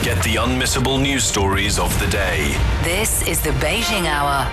Get the unmissable news stories of the day. This is the Beijing Hour.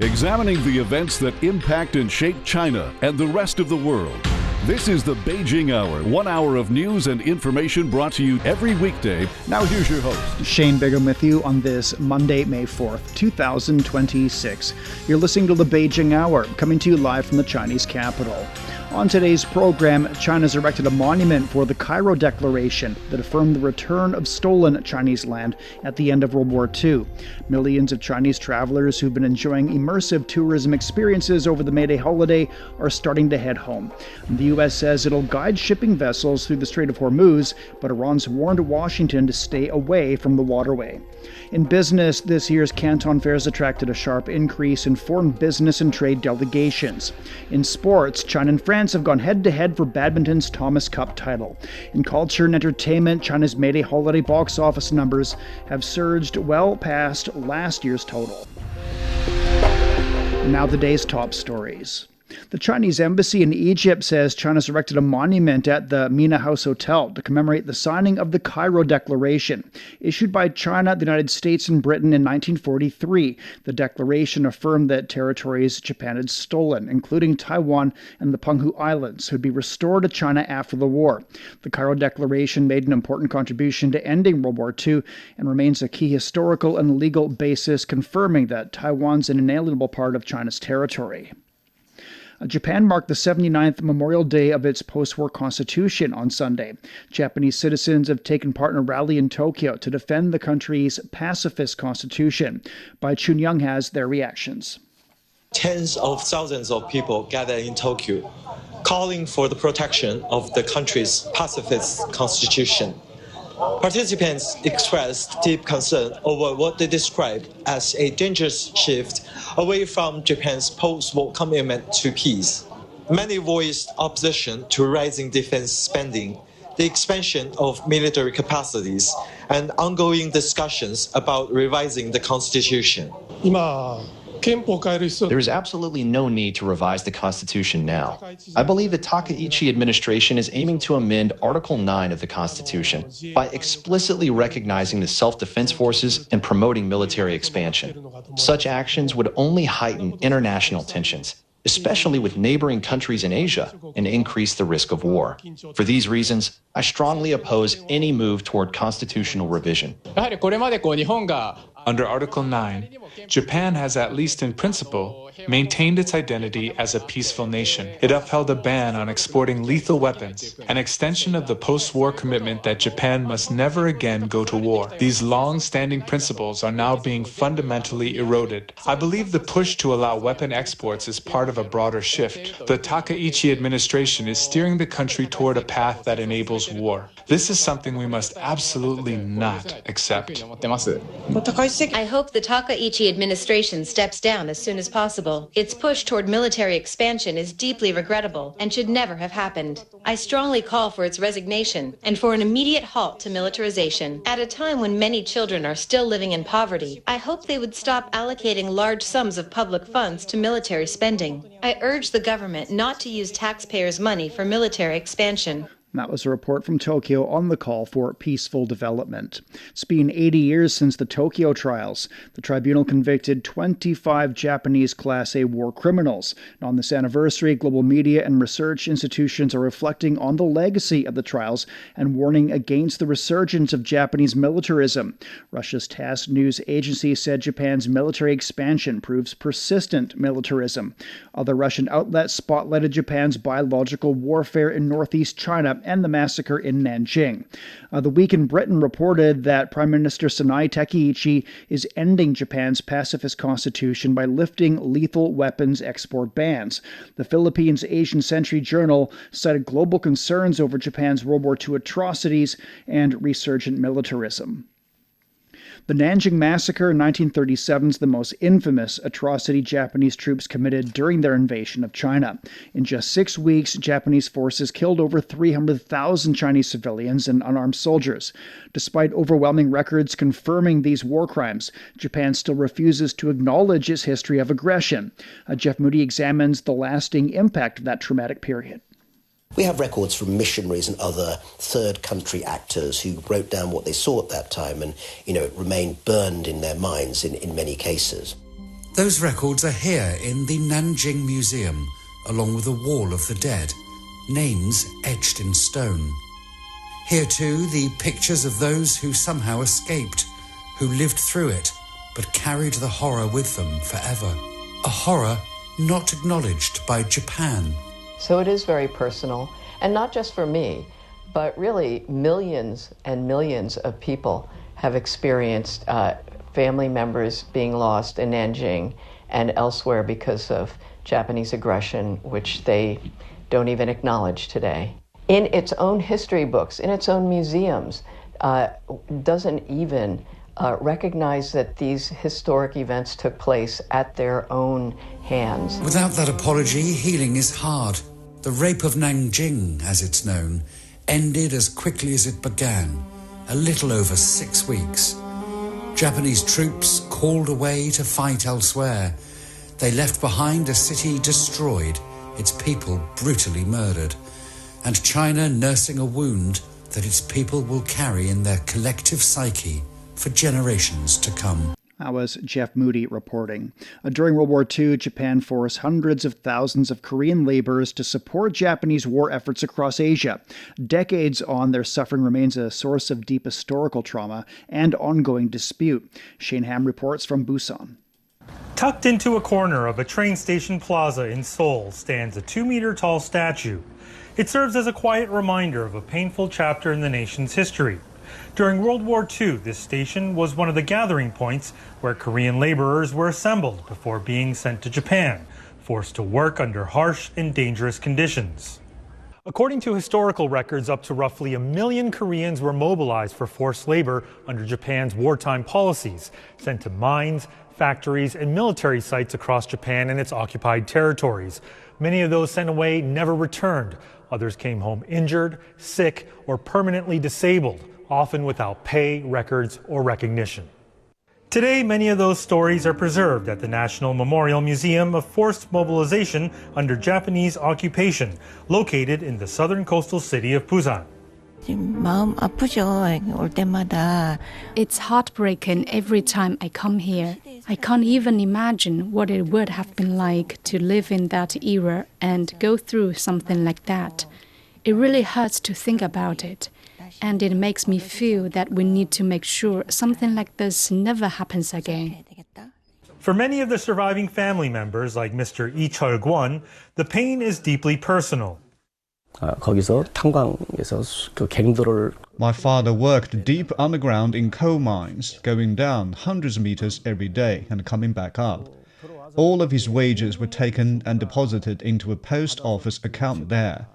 Examining the events that impact and shape China and the rest of the world. This is the Beijing Hour, 1 hour of news and information brought to you every weekday. Now here's your host, Shane Bigham, with you on this Monday, May 4th, 2026. You're listening to the Beijing Hour, coming to you live from the Chinese capital. On today's program, China's erected a monument for the Cairo Declaration that affirmed the return of stolen Chinese land at the end of World War II. Millions of Chinese travelers who've been enjoying immersive tourism experiences over the May Day holiday are starting to head home. The U.S. says it'll guide shipping vessels through the Strait of Hormuz, but Iran's warned Washington to stay away from the waterway. In business, this year's Canton Fairs attracted a sharp increase in foreign business and trade delegations. In sports, China and France have gone head-to-head for badminton's Thomas Cup title. In culture and entertainment, China's May Day holiday box office numbers have surged well past last year's total. Now the day's top stories. The Chinese embassy in Egypt says China's erected a monument at the Mina House Hotel to commemorate the signing of the Cairo Declaration. Issued by China, the United States, and Britain in 1943, the declaration affirmed that territories Japan had stolen, including Taiwan and the Penghu Islands, would be restored to China after the war. The Cairo Declaration made an important contribution to ending World War II and remains a key historical and legal basis confirming that Taiwan's an inalienable part of China's territory. Japan marked the 79th Memorial Day of its post-war constitution on Sunday. Japanese citizens have taken part in a rally in Tokyo to defend the country's pacifist constitution. Bai Chunyang has their reactions. Tens of thousands of people gathered in Tokyo, calling for the protection of the country's pacifist constitution. Participants expressed deep concern over what they described as a dangerous shift away from Japan's post-war commitment to peace. Many voiced opposition to rising defense spending, the expansion of military capacities, and ongoing discussions about revising the constitution. There is absolutely no need to revise the Constitution now. I believe the Takaichi administration is aiming to amend Article 9 of the Constitution by explicitly recognizing the self-defense forces and promoting military expansion. Such actions would only heighten international tensions, especially with neighboring countries in Asia, and increase the risk of war. For these reasons, I strongly oppose any move toward constitutional revision. Under Article 9, Japan has, at least in principle, maintained its identity as a peaceful nation. It upheld a ban on exporting lethal weapons, an extension of the post-war commitment that Japan must never again go to war. These long-standing principles are now being fundamentally eroded. I believe the push to allow weapon exports is part of a broader shift. The Takaichi administration is steering the country toward a path that enables war. This is something we must absolutely not accept. I hope the Takaichi administration steps down as soon as possible. Its push toward military expansion is deeply regrettable and should never have happened. I strongly call for its resignation and for an immediate halt to militarization. At a time when many children are still living in poverty, I hope they would stop allocating large sums of public funds to military spending. I urge the government not to use taxpayers' money for military expansion. That was a report from Tokyo on the call for peaceful development. It's been 80 years since the Tokyo trials. The tribunal convicted 25 Japanese Class A war criminals. And on this anniversary, global media and research institutions are reflecting on the legacy of the trials and warning against the resurgence of Japanese militarism. Russia's TASS news agency said Japan's military expansion proves persistent militarism. Other Russian outlets spotlighted Japan's biological warfare in northeast China and the massacre in Nanjing. The Week in Britain reported that Prime Minister Sanai Takaichi is ending Japan's pacifist constitution by lifting lethal weapons export bans. The Philippines Asian Century Journal cited global concerns over Japan's World War II atrocities and resurgent militarism. The Nanjing Massacre in 1937 is the most infamous atrocity Japanese troops committed during their invasion of China. In just 6 weeks, Japanese forces killed over 300,000 Chinese civilians and unarmed soldiers. Despite overwhelming records confirming these war crimes, Japan still refuses to acknowledge its history of aggression. Jeff Moody examines the lasting impact of that traumatic period. We have records from missionaries and other third country actors who wrote down what they saw at that time, and, it remained burned in their minds in many cases. Those records are here in the Nanjing Museum, along with the Wall of the Dead, names etched in stone. Here too, the pictures of those who somehow escaped, who lived through it, but carried the horror with them forever. A horror not acknowledged by Japan. So it is very personal, and not just for me, but really millions and millions of people have experienced family members being lost in Nanjing and elsewhere because of Japanese aggression, which they don't even acknowledge today. In its own history books, in its own museums, doesn't even recognize that these historic events took place at their own hands. Without that apology, healing is hard. The rape of Nanjing, as it's known, ended as quickly as it began, a little over 6 weeks. Japanese troops called away to fight elsewhere. They left behind a city destroyed, its people brutally murdered, and China nursing a wound that its people will carry in their collective psyche for generations to come. That was Jeff Moody reporting. During World War II, Japan forced hundreds of thousands of Korean laborers to support Japanese war efforts across Asia. Decades on, their suffering remains a source of deep historical trauma and ongoing dispute. Shane Ham reports from Busan. Tucked into a corner of a train station plaza in Seoul stands a 2-meter-tall statue. It serves as a quiet reminder of a painful chapter in the nation's history. During World War II, this station was one of the gathering points where Korean laborers were assembled before being sent to Japan, forced to work under harsh and dangerous conditions. According to historical records, up to roughly 1 million Koreans were mobilized for forced labor under Japan's wartime policies, sent to mines, factories, and military sites across Japan and its occupied territories. Many of those sent away never returned. Others came home injured, sick, or permanently disabled, often without pay, records, or recognition. Today, many of those stories are preserved at the National Memorial Museum of Forced Mobilization under Japanese occupation, located in the southern coastal city of Busan. It's heartbreaking every time I come here. I can't even imagine what it would have been like to live in that era and go through something like that. It really hurts to think about it. And it makes me feel that we need to make sure something like this never happens again. For many of the surviving family members, like Mr. Lee Chul-kwon, the pain is deeply personal. My father worked deep underground in coal mines, going down hundreds of meters every day and coming back up. All of his wages were taken and deposited into a post office account there.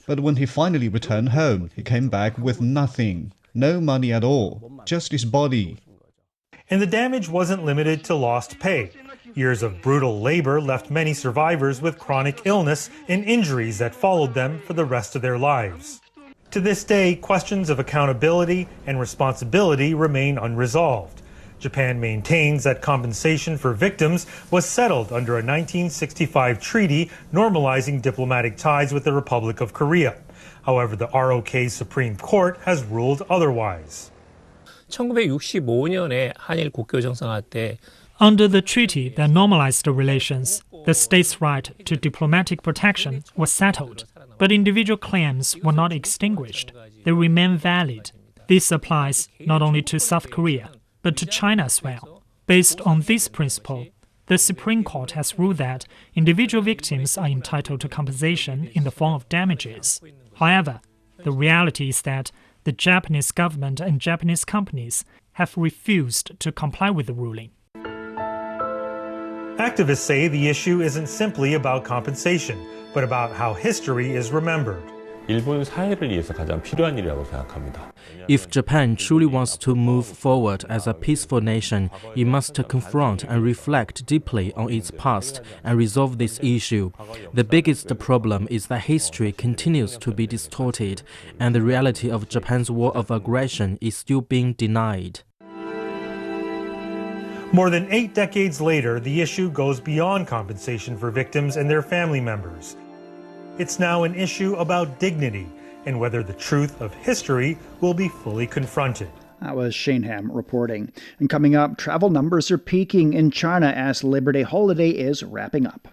But when he finally returned home, he came back with nothing, no money at all, just his body. And the damage wasn't limited to lost pay. Years of brutal labor left many survivors with chronic illness and injuries that followed them for the rest of their lives. To this day, questions of accountability and responsibility remain unresolved. Japan maintains that compensation for victims was settled under a 1965 treaty normalizing diplomatic ties with the Republic of Korea. However, the ROK's Supreme Court has ruled otherwise. 1965년에 한일 국교 정상화 때 Under the treaty that normalized the relations, the state's right to diplomatic protection was settled, but individual claims were not extinguished. They remain valid. This applies not only to South Korea, but to China as well. Based on this principle, the Supreme Court has ruled that individual victims are entitled to compensation in the form of damages. However, the reality is that the Japanese government and Japanese companies have refused to comply with the ruling. Activists say the issue isn't simply about compensation, but about how history is remembered. 일본 사회를 위해서 가장 필요한 일이라고 생각합니다. If Japan truly wants to move forward as a peaceful nation, it must confront and reflect deeply on its past and resolve this issue. The biggest problem is that history continues to be distorted, and the reality of Japan's war of aggression is still being denied. More than 8 decades later, the issue goes beyond compensation for victims and their family members. It's now an issue about dignity and whether the truth of history will be fully confronted. That was Shaneham reporting. And coming up, travel numbers are peaking in China as the Labor Day holiday is wrapping up.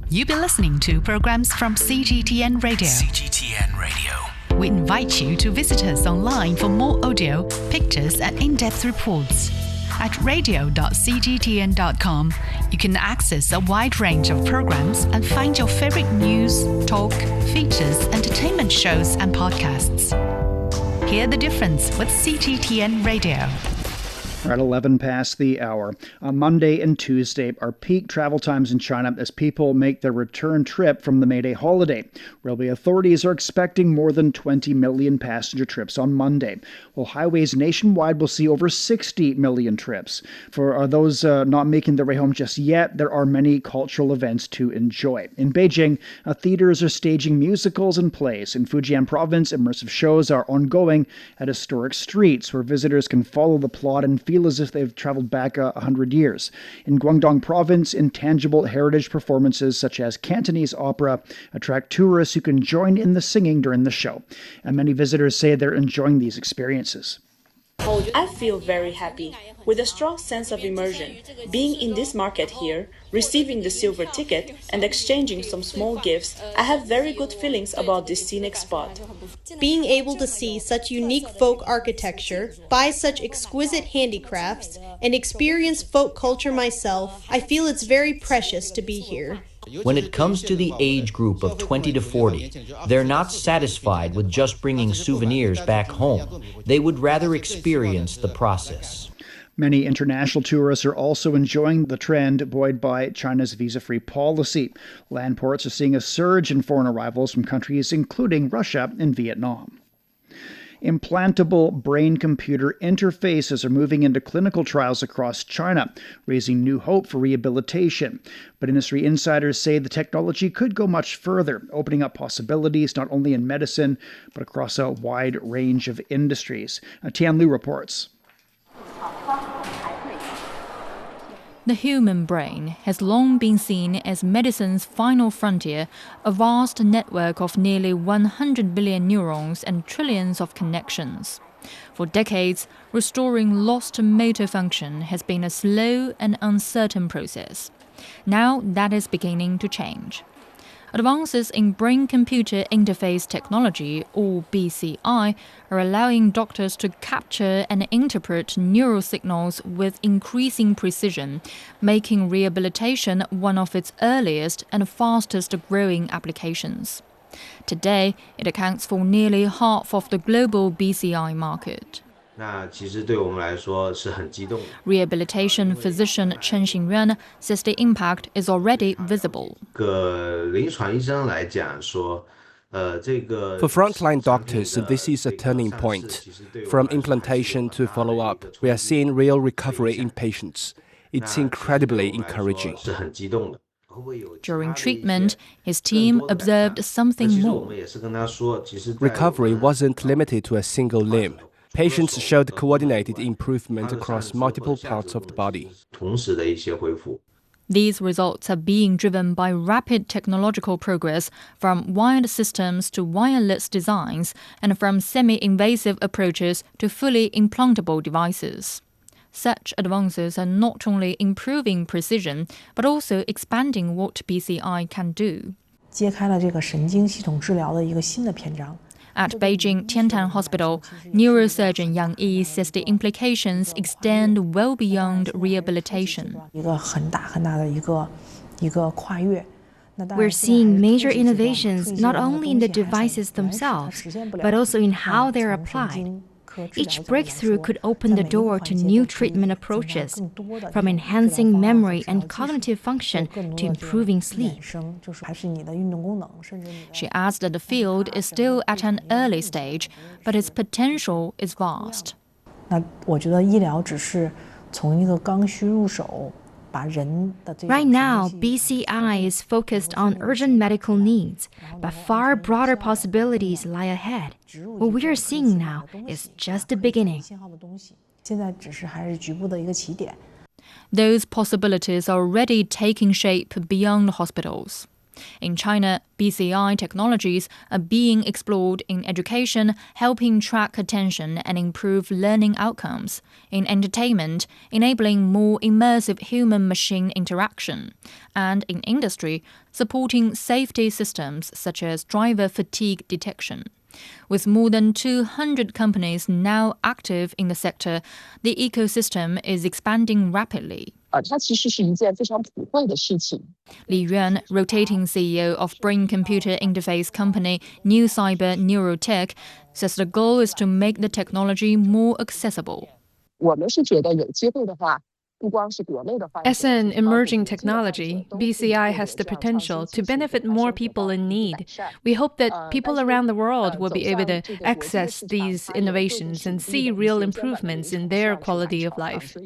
You've been listening to programs from CGTN Radio. CGTN Radio. We invite you to visit us online for more audio, pictures, and in-depth reports. At radio.cgtn.com, you can access a wide range of programs and find your favorite news, talk, features, entertainment shows, and podcasts. Hear the difference with CGTN Radio. We're at 11 past the hour. On Monday and Tuesday are peak travel times in China as people make their return trip from the May Day holiday. Railway authorities are expecting more than 20 million passenger trips on Monday, while highways nationwide will see over 60 million trips. For those not making their way home just yet, there are many cultural events to enjoy. In Beijing, theaters are staging musicals and plays. In Fujian province, immersive shows are ongoing at historic streets where visitors can follow the plot and feel as if they've traveled back 100 years. In Guangdong province, intangible heritage performances such as Cantonese opera attract tourists who can join in the singing during the show. And many visitors say they're enjoying these experiences. I feel very happy, with a strong sense of immersion. Being in this market here, receiving the silver ticket, and exchanging some small gifts, I have very good feelings about this scenic spot. Being able to see such unique folk architecture, buy such exquisite handicrafts, and experience folk culture myself, I feel it's very precious to be here. When it comes to the age group of 20 to 40, they're not satisfied with just bringing souvenirs back home. They would rather experience the process. Many international tourists are also enjoying the trend buoyed by China's visa-free policy. Land ports are seeing a surge in foreign arrivals from countries including Russia and Vietnam. Implantable brain-computer interfaces are moving into clinical trials across China, raising new hope for rehabilitation. But industry insiders say the technology could go much further, opening up possibilities not only in medicine, but across a wide range of industries. Tian Liu reports. The human brain has long been seen as medicine's final frontier, a vast network of nearly 100 billion neurons and trillions of connections. For decades, restoring lost motor function has been a slow and uncertain process. Now that is beginning to change. Advances in brain-computer interface technology, or BCI, are allowing doctors to capture and interpret neural signals with increasing precision, making rehabilitation one of its earliest and fastest-growing applications. Today, it accounts for nearly half of the global BCI market. Rehabilitation physician Chen Xingyuan says the impact is already visible. For frontline doctors, this is a turning point. From implantation to follow-up, we are seeing real recovery in patients. It's incredibly encouraging. During treatment, his team observed something more. Recovery wasn't limited to a single limb. Patients showed coordinated improvement across multiple parts of the body. These results are being driven by rapid technological progress, from wired systems to wireless designs, and from semi-invasive approaches to fully implantable devices. Such advances are not only improving precision, but also expanding what BCI can do. At Beijing Tiantan Hospital, neurosurgeon Yang Yi says the implications extend well beyond rehabilitation. We're seeing major innovations not only in the devices themselves, but also in how they're applied. Each breakthrough could open the door to new treatment approaches, from enhancing memory and cognitive function to improving sleep. She adds that the field is still at an early stage, but its potential is vast. Right now, BCI is focused on urgent medical needs, but far broader possibilities lie ahead. What we are seeing now is just the beginning. Those possibilities are already taking shape beyond hospitals. In China, BCI technologies are being explored in education, helping track attention and improve learning outcomes. In entertainment, enabling more immersive human-machine interaction. And in industry, supporting safety systems such as driver fatigue detection. With more than 200 companies now active in the sector, the ecosystem is expanding rapidly. Li Yuan, rotating CEO of brain-computer interface company New Cyber Neurotech, says the goal is to make the technology more accessible. As an emerging technology, BCI has the potential to benefit more people in need. We hope that people around the world will be able to access these innovations and see real improvements in their quality of life.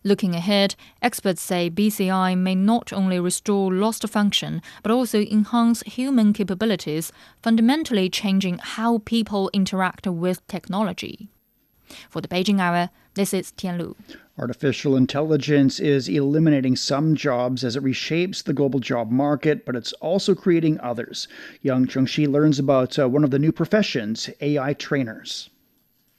Looking ahead, experts say BCI may not only restore lost function, but also enhance human capabilities, fundamentally changing how people interact with technology. For the Beijing Hour, this is Tianlu. Artificial intelligence is eliminating some jobs as it reshapes the global job market, but it's also creating others. Yang Chengxi learns about one of the new professions, AI trainers.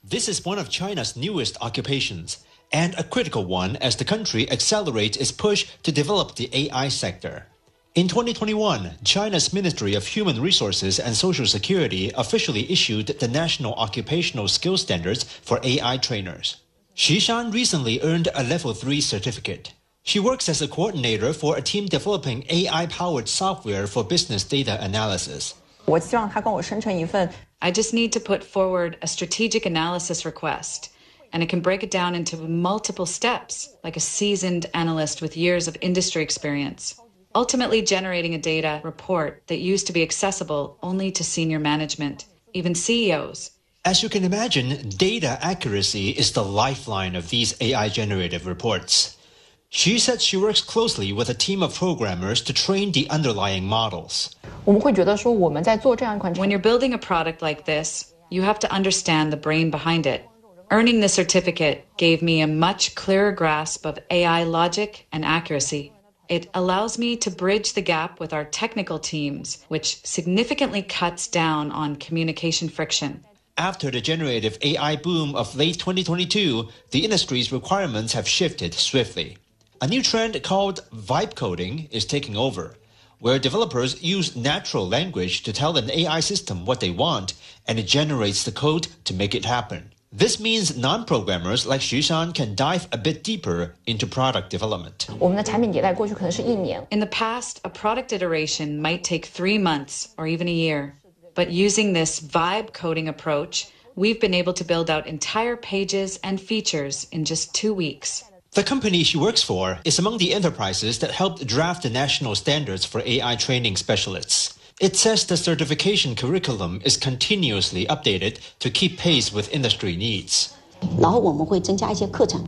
This is one of China's newest occupations, and a critical one as the country accelerates its push to develop the AI sector. In 2021, China's Ministry of Human Resources and Social Security officially issued the National Occupational Skills Standards for AI trainers. Xu Shan recently earned a Level 3 certificate. She works as a coordinator for a team developing AI-powered software for business data analysis. I just need to put forward a strategic analysis request, and it can break it down into multiple steps, like a seasoned analyst with years of industry experience, ultimately generating a data report that used to be accessible only to senior management, even CEOs. As you can imagine, data accuracy is the lifeline of these AI-generated reports. She said she works closely with a team of programmers to train the underlying models. When you're building a product like this, you have to understand the brain behind it. Earning the certificate gave me a much clearer grasp of AI logic and accuracy. It allows me to bridge the gap with our technical teams, which significantly cuts down on communication friction. After the generative AI boom of late 2022, the industry's requirements have shifted swiftly. A new trend called vibe coding is taking over, where developers use natural language to tell an AI system what they want, and it generates the code to make it happen. This means non-programmers like Xu Shan can dive a bit deeper into product development. In the past, a product iteration might take 3 months or even a year. But using this vibe coding approach, we've been able to build out entire pages and features in just 2 weeks. The company she works for is among the enterprises that helped draft the national standards for AI training specialists. It says the certification curriculum is continuously updated to keep pace with industry needs.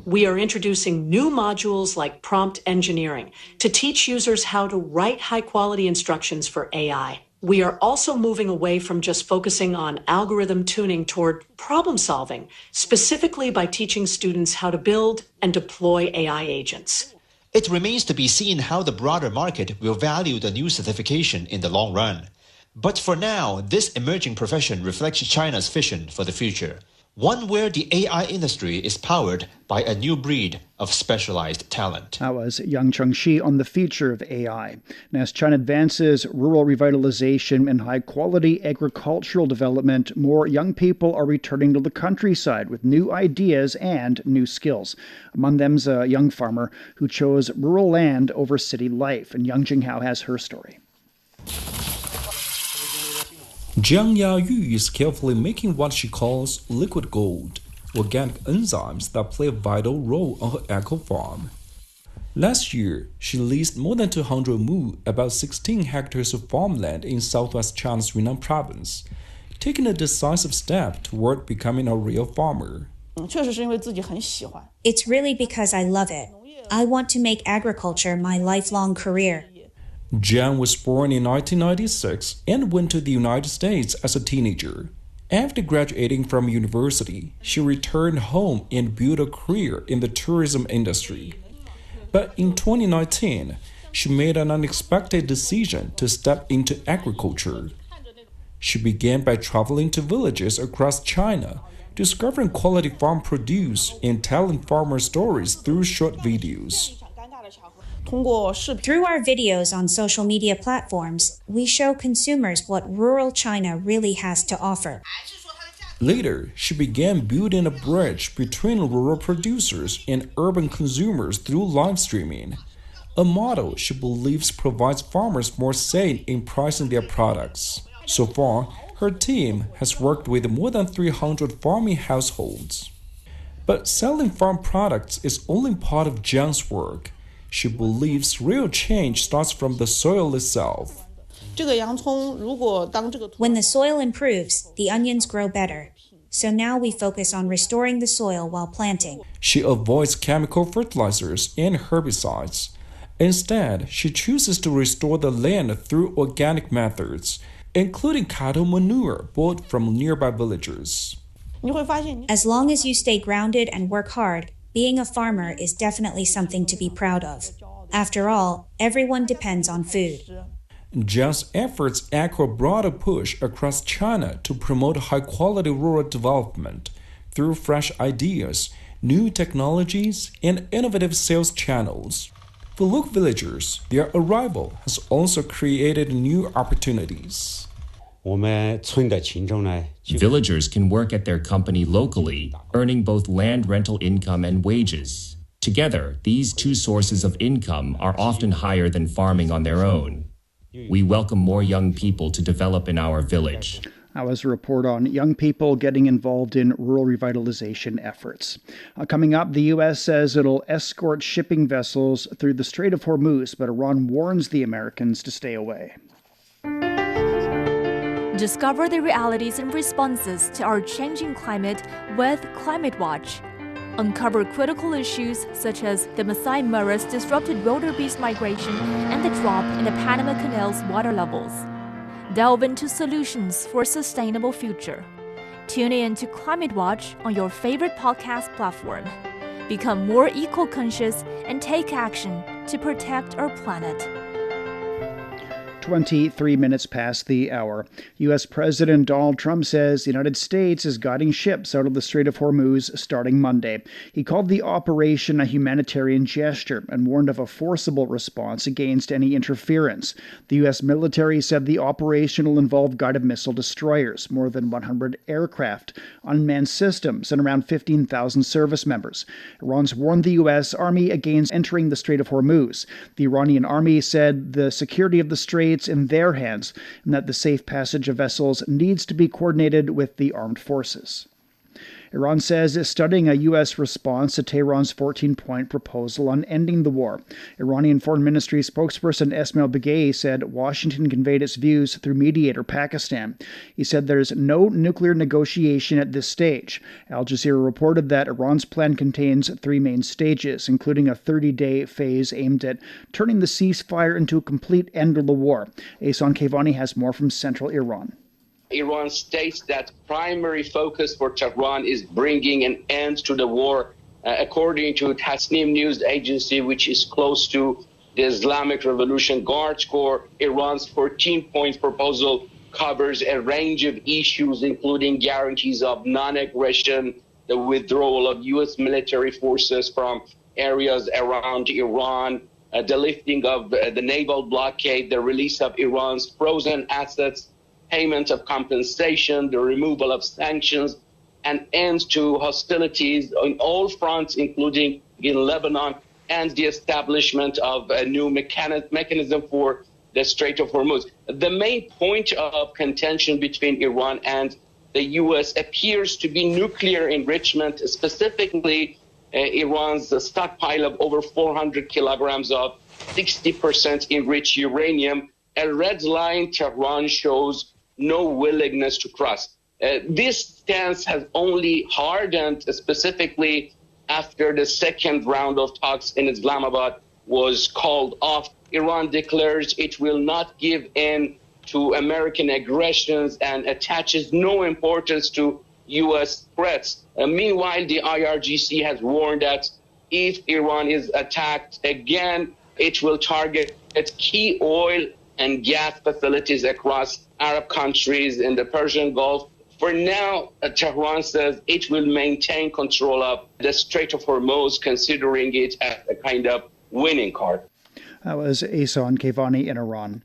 We are introducing new modules like prompt engineering to teach users how to write high-quality instructions for AI. We are also moving away from just focusing on algorithm tuning toward problem solving, specifically by teaching students how to build and deploy AI agents. It remains to be seen how the broader market will value the new certification in the long run. But for now, this emerging profession reflects China's vision for the future, one where the AI industry is powered by a new breed of specialized talent. That was Yang Chengxi on the future of AI. And as China advances rural revitalization and high-quality agricultural development, more young people are returning to the countryside with new ideas and new skills. Among them's a young farmer who chose rural land over city life, and Yang Jinghao has her story. Jiang Yayu is carefully making what she calls liquid gold, organic enzymes that play a vital role on her eco farm. Last year, she leased more than 200 mu, about 16 hectares of farmland in southwest China's Yunnan province, taking a decisive step toward becoming a real farmer. It's really because I love it. I want to make agriculture my lifelong career. Jiang was born in 1996 and went to the United States as a teenager. After graduating from university, she returned home and built a career in the tourism industry. But in 2019, she made an unexpected decision to step into agriculture. She began by traveling to villages across China, discovering quality farm produce and telling farmer stories through short videos. Through our videos on social media platforms, we show consumers what rural China really has to offer. Later, she began building a bridge between rural producers and urban consumers through live streaming, a model she believes provides farmers more say in pricing their products. So far, her team has worked with more than 300 farming households. But selling farm products is only part of Jiang's work. She believes real change starts from the soil itself. When the soil improves, the onions grow better. So now we focus on restoring the soil while planting. She avoids chemical fertilizers and herbicides. Instead, she chooses to restore the land through organic methods, including cattle manure bought from nearby villagers. As long as you stay grounded and work hard, being a farmer is definitely something to be proud of. After all, everyone depends on food. Jiang's efforts echo a broader push across China to promote high-quality rural development through fresh ideas, new technologies, and innovative sales channels. For local villagers, their arrival has also created new opportunities. Villagers can work at their company locally, earning both land rental income and wages. Together, these two sources of income are often higher than farming on their own. We welcome more young people to develop in our village. That was a report on young people getting involved in rural revitalization efforts. Coming up, the U.S. says it'll escort shipping vessels through the Strait of Hormuz, but Iran warns the Americans to stay away. Discover the realities and responses to our changing climate with Climate Watch. Uncover critical issues such as the Masai Mara's disrupted wildebeest migration and the drop in the Panama Canal's water levels. Delve into solutions for a sustainable future. Tune in to Climate Watch on your favorite podcast platform. Become more eco-conscious and take action to protect our planet. 23 minutes past the hour. U.S. President Donald Trump says the United States is guiding ships out of the Strait of Hormuz starting Monday. He called the operation a humanitarian gesture and warned of a forcible response against any interference. The U.S. military said the operation will involve guided missile destroyers, more than 100 aircraft, unmanned systems, and around 15,000 service members. Iran's warned the U.S. Army against entering the Strait of Hormuz. The Iranian army said the security of the strait in their hands, and that the safe passage of vessels needs to be coordinated with the armed forces. Iran says it's studying a U.S. response to Tehran's 14-point proposal on ending the war. Iranian Foreign Ministry spokesperson Esmail Baghei said Washington conveyed its views through mediator Pakistan. He said there's no nuclear negotiation at this stage. Al Jazeera reported that Iran's plan contains 3 main stages, including a 30-day phase aimed at turning the ceasefire into a complete end of the war. Ehsan Kevani has more from central Iran. Iran states that primary focus for Tehran is bringing an end to the war. According to Tasnim news agency, which is close to the Islamic Revolution Guard Corps, Iran's 14-point proposal covers a range of issues, including guarantees of non-aggression, the withdrawal of U.S. military forces from areas around Iran, the lifting of the naval blockade, the release of Iran's frozen assets, payment of compensation, the removal of sanctions, and end to hostilities on all fronts, including in Lebanon, and the establishment of a new mechanism for the Strait of Hormuz. The main point of contention between Iran and the U.S. appears to be nuclear enrichment, specifically Iran's stockpile of over 400 kilograms of 60% enriched uranium, a red line Tehran shows no willingness to cross. This stance has only hardened, specifically after the second round of talks in Islamabad was called off. Iran declares it will not give in to American aggressions and attaches no importance to U.S. threats. Meanwhile, the IRGC has warned that if Iran is attacked again, it will target its key oil and gas facilities across Arab countries in the Persian Gulf. For now, Tehran says it will maintain control of the Strait of Hormuz, considering it as a kind of winning card. That was Ehsan Kevani in Iran.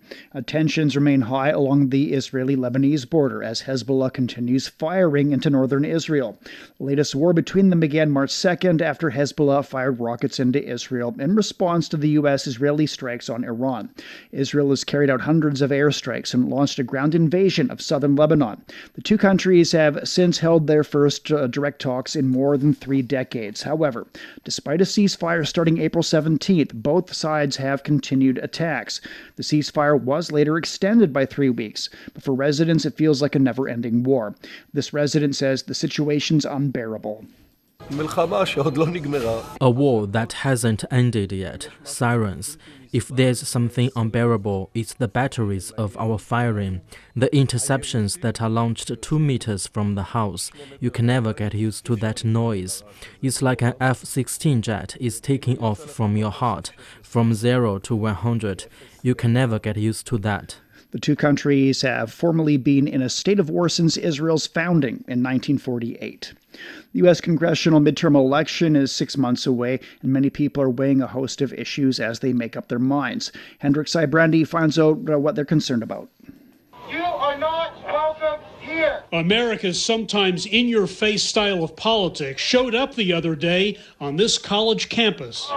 Tensions remain high along the Israeli-Lebanese border as Hezbollah continues firing into northern Israel. The latest war between them began March 2nd after Hezbollah fired rockets into Israel in response to the U.S.-Israeli strikes on Iran. Israel has carried out hundreds of airstrikes and launched a ground invasion of southern Lebanon. The two countries have since held their first direct talks in more than 3 decades. However, despite a ceasefire starting April 17th, both sides have continued attacks. The ceasefire was later extended by 3 weeks, but for residents it feels like a never-ending war. This resident says the situation's unbearable. A war that hasn't ended yet. Sirens. If there's something unbearable, it's the batteries of our firing, the interceptions that are launched 2 meters from the house. You can never get used to that noise. It's like an F-16 jet is taking off from your heart, from 0 to 100. You can never get used to that. The two countries have formally been in a state of war since Israel's founding in 1948. The U.S. congressional midterm election is 6 months away, and many people are weighing a host of issues as they make up their minds. Hendrik Sybrandy finds out what they're concerned about. You are not welcome here. America's sometimes in-your-face style of politics showed up the other day on this college campus.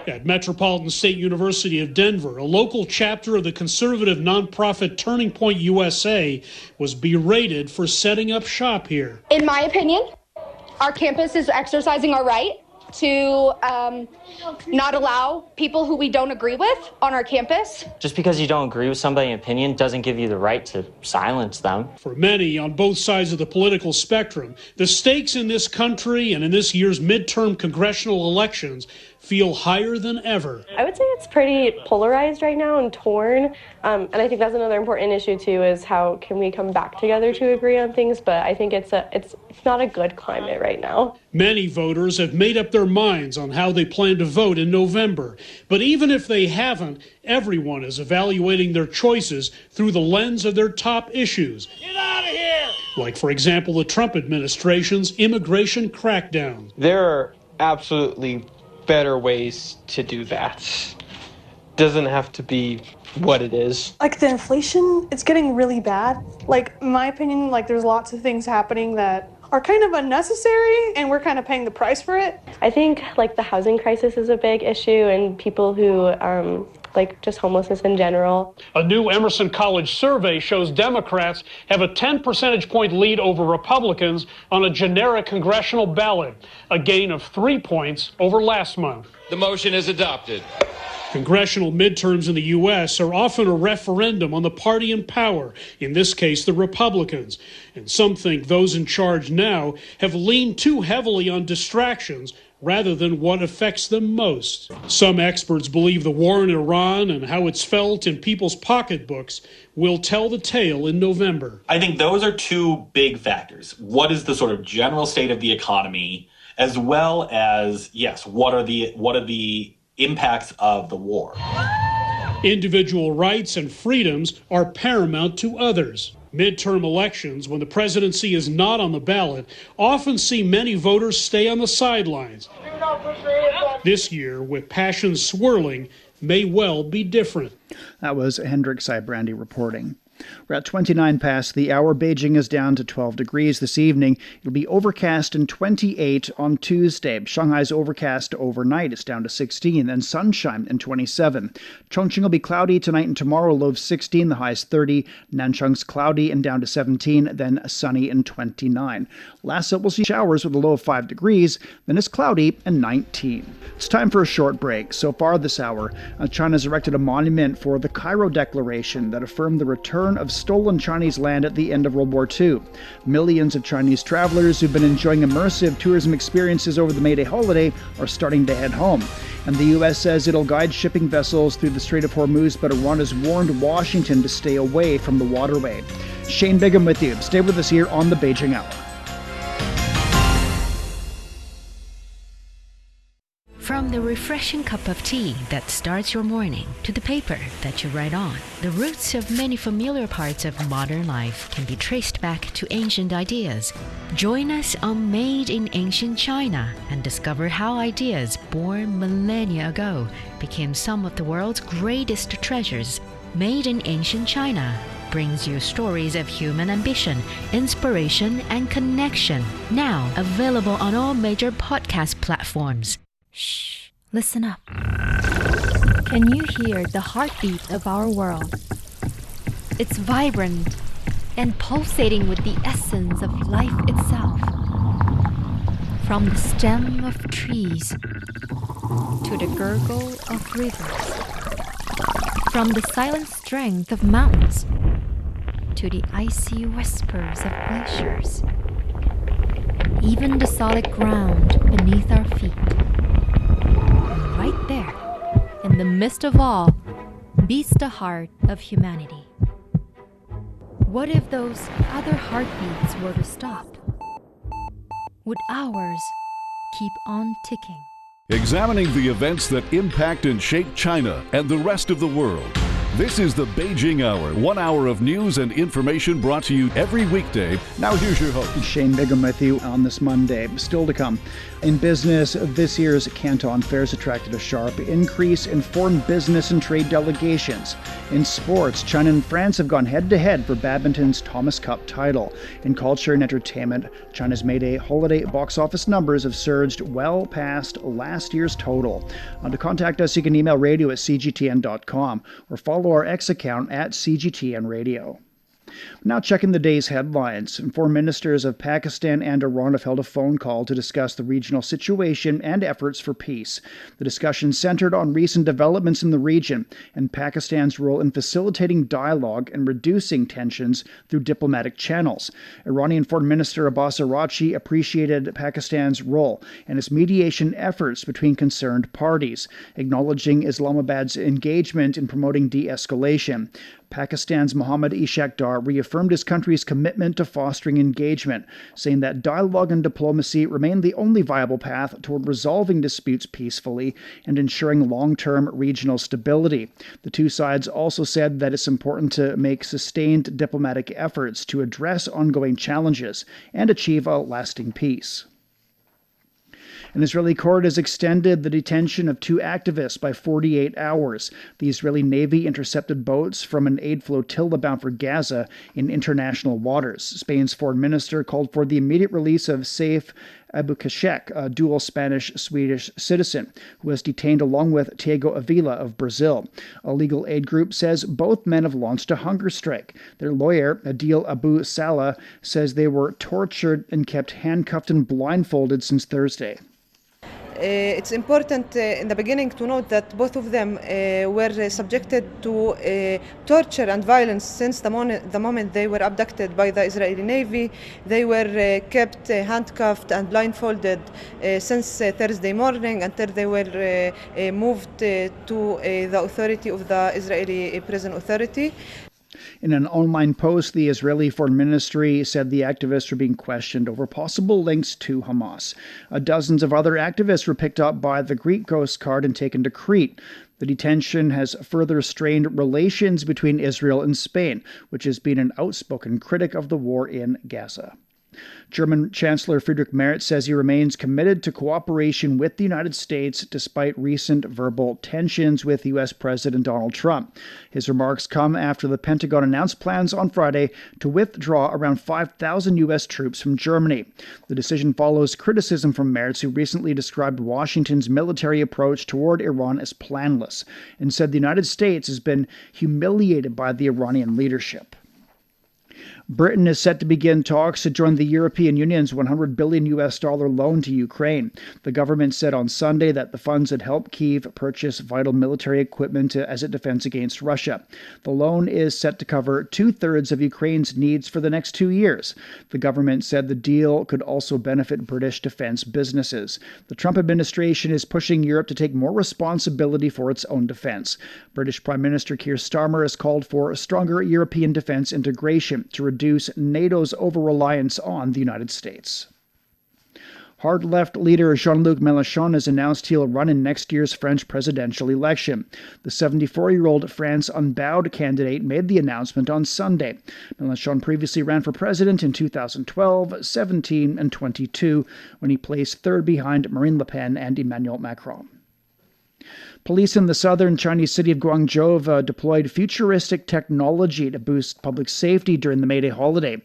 At Metropolitan State University of Denver, a local chapter of the conservative nonprofit Turning Point USA was berated for setting up shop here. In my opinion, our campus is exercising our right to not allow people who we don't agree with on our campus. Just because you don't agree with somebody's opinion doesn't give you the right to silence them. For many on both sides of the political spectrum, the stakes in this country and in this year's midterm congressional elections feel higher than ever. I would say it's pretty polarized right now and torn. And I think that's another important issue too, is how can we come back together to agree on things? But I think it's not a good climate right now. Many voters have made up their minds on how they plan to vote in November. But even if they haven't, everyone is evaluating their choices through the lens of their top issues. Get out of here! Like, for example, the Trump administration's immigration crackdown. There are absolutely better ways to do that. Doesn't have to be what it is. Like the inflation, it's getting really bad. Like, in my opinion, like there's lots of things happening that are kind of unnecessary and we're kind of paying the price for it. I think like the housing crisis is a big issue, and people who like just homelessness in general. A new Emerson College survey shows Democrats have a 10 percentage point lead over Republicans on a generic congressional ballot, a gain of 3 points over last month. The motion is adopted. Congressional midterms in the U.S. are often a referendum on the party in power, in this case the Republicans. And some think those in charge now have leaned too heavily on distractions rather than what affects them most. Some experts believe the war in Iran and how it's felt in people's pocketbooks will tell the tale in November. I think those are two big factors. What is the sort of general state of the economy, as well as, yes, what are the impacts of the war? Individual rights and freedoms are paramount to others. Midterm elections, when the presidency is not on the ballot, often see many voters stay on the sidelines. This year, with passions swirling, may well be different. That was Hendrik Sybrandy reporting. We're at 29 past the hour. Beijing is down to 12 degrees this evening. It'll be overcast and 28 on Tuesday. Shanghai's overcast overnight. It's down to 16, then sunshine and 27. Chongqing will be cloudy tonight and tomorrow, low of 16, the high is 30. Nanchang's cloudy and down to 17, then sunny and 29. Lhasa will see showers with a low of 5 degrees, then it's cloudy and 19. It's time for a short break. So far this hour, China's erected a monument for the Cairo Declaration that affirmed the return of stolen Chinese land at the end of World War II. Millions of Chinese travelers who've been enjoying immersive tourism experiences over the May Day holiday are starting to head home. And the U.S. says it'll guide shipping vessels through the Strait of Hormuz, but Iran has warned Washington to stay away from the waterway. Shane Bigham with you. Stay with us here on the Beijing Hour. From From the refreshing cup of tea that starts your morning to the paper that you write on, the roots of many familiar parts of modern life can be traced back to ancient ideas. Join us on Made in Ancient China and discover how ideas born millennia ago became some of the world's greatest treasures. Made in Ancient China brings you stories of human ambition, inspiration, and connection. Now available on all major podcast platforms. Shh, listen up. Can you hear the heartbeat of our world? It's vibrant and pulsating with the essence of life itself. From the stem of trees to the gurgle of rivers. From the silent strength of mountains to the icy whispers of glaciers. Even the solid ground beneath our feet. And right there, in the midst of all, beats the heart of humanity. What if those other heartbeats were to stop? Would ours keep on ticking? Examining the events that impact and shape China and the rest of the world. This is the Beijing Hour, 1 hour of news and information brought to you every weekday. Now here's your host. Shane Bigham with you on this Monday. Still to come. In business, this year's Canton Fairs attracted a sharp increase in foreign business and trade delegations. In sports, China and France have gone head-to-head for badminton's Thomas Cup title. In culture and entertainment, China's May Day holiday box office numbers have surged well past last year's total. To contact us, you can email radio@cgtn.com or follow our X account @CGTN Radio. Now checking the day's headlines. Foreign ministers of Pakistan and Iran have held a phone call to discuss the regional situation and efforts for peace. The discussion centered on recent developments in the region and Pakistan's role in facilitating dialogue and reducing tensions through diplomatic channels. Iranian Foreign Minister Abbas Araghchi appreciated Pakistan's role and its mediation efforts between concerned parties, acknowledging Islamabad's engagement in promoting de-escalation. Pakistan's Mohammad Ishaq Dar reaffirmed his country's commitment to fostering engagement, saying that dialogue and diplomacy remain the only viable path toward resolving disputes peacefully and ensuring long-term regional stability. The two sides also said that it's important to make sustained diplomatic efforts to address ongoing challenges and achieve a lasting peace. An Israeli court has extended the detention of two activists by 48 hours. The Israeli Navy intercepted boats from an aid flotilla bound for Gaza in international waters. Spain's foreign minister called for the immediate release of Saif Abukashek, a dual Spanish-Swedish citizen, who was detained along with Tiago Avila of Brazil. A legal aid group says both men have launched a hunger strike. Their lawyer, Adil Abu Salah, says they were tortured and kept handcuffed and blindfolded since Thursday. It's important in the beginning to note that both of them were subjected to torture and violence since the moment they were abducted by the Israeli Navy. They were kept handcuffed and blindfolded since Thursday morning until they were moved to the authority of the Israeli Prison Authority. In an online post, the Israeli Foreign Ministry said the activists were being questioned over possible links to Hamas. Dozens of other activists were picked up by the Greek Coast Guard and taken to Crete. The detention has further strained relations between Israel and Spain, which has been an outspoken critic of the war in Gaza. German Chancellor Friedrich Merz says he remains committed to cooperation with the United States despite recent verbal tensions with U.S. President Donald Trump. His remarks come after the Pentagon announced plans on Friday to withdraw around 5,000 U.S. troops from Germany. The decision follows criticism from Merz, who recently described Washington's military approach toward Iran as planless and said the United States has been humiliated by the Iranian leadership. Britain is set to begin talks to join the European Union's $100 billion loan to Ukraine. The government said on Sunday that the funds would help Kyiv purchase vital military equipment as it defends against Russia. The loan is set to cover 2/3 of Ukraine's needs for the next 2 years. The government said the deal could also benefit British defense businesses. The Trump administration is pushing Europe to take more responsibility for its own defense. British Prime Minister Keir Starmer has called for stronger European defense integration to reduce NATO's over-reliance on the United States. Hard left leader Jean-Luc Mélenchon has announced he'll run in next year's French presidential election. The 74-year-old France Unbowed candidate made the announcement on Sunday. Mélenchon previously ran for president in 2012, 17, and 22, when he placed third behind Marine Le Pen and Emmanuel Macron. Police in the southern Chinese city of Guangzhou deployed futuristic technology to boost public safety during the May Day holiday.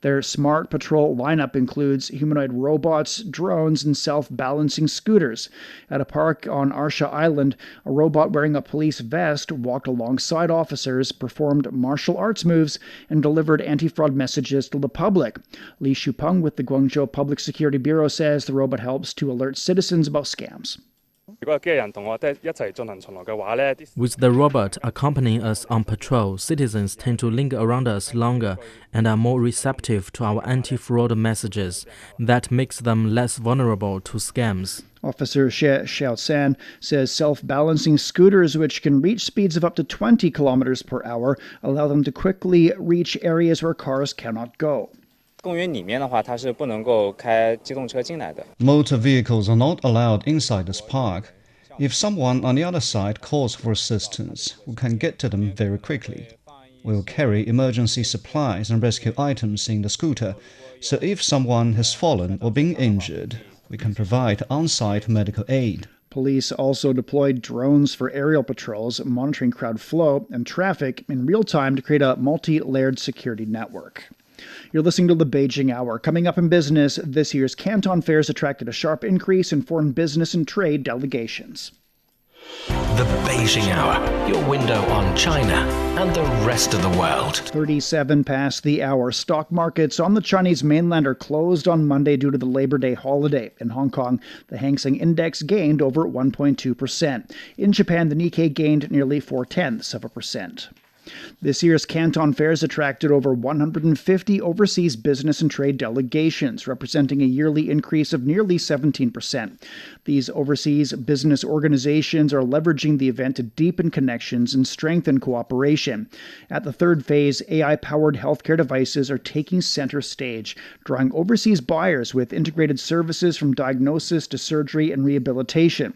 Their smart patrol lineup includes humanoid robots, drones, and self-balancing scooters. At a park on Arsha Island, a robot wearing a police vest walked alongside officers, performed martial arts moves, and delivered anti-fraud messages to the public. Li Shupeng with the Guangzhou Public Security Bureau says the robot helps to alert citizens about scams. With the robot accompanying us on patrol, citizens tend to linger around us longer and are more receptive to our anti-fraud messages. That makes them less vulnerable to scams. Officer Xie Xiaosan says self-balancing scooters, which can reach speeds of up to 20 kilometers per hour, allow them to quickly reach areas where cars cannot go. Motor vehicles are not allowed inside this park. If someone on the other side calls for assistance, we can get to them very quickly. We will carry emergency supplies and rescue items in the scooter, so if someone has fallen or been injured, we can provide on-site medical aid. Police also deployed drones for aerial patrols, monitoring crowd flow and traffic in real time to create a multi-layered security network. You're listening to the Beijing Hour. Coming up in business, this year's Canton Fairs attracted a sharp increase in foreign business and trade delegations. The Beijing Hour, your window on China and the rest of the world. 37 past the hour. Stock markets on the Chinese mainland are closed on Monday due to the Labor Day holiday. In Hong Kong, the Hang Seng Index gained over 1.2%. In Japan, the Nikkei gained nearly 0.4%. This year's Canton Fairs attracted over 150 overseas business and trade delegations, representing a yearly increase of nearly 17%. These overseas business organizations are leveraging the event to deepen connections and strengthen cooperation. At the third phase, AI-powered healthcare devices are taking center stage, drawing overseas buyers with integrated services from diagnosis to surgery and rehabilitation.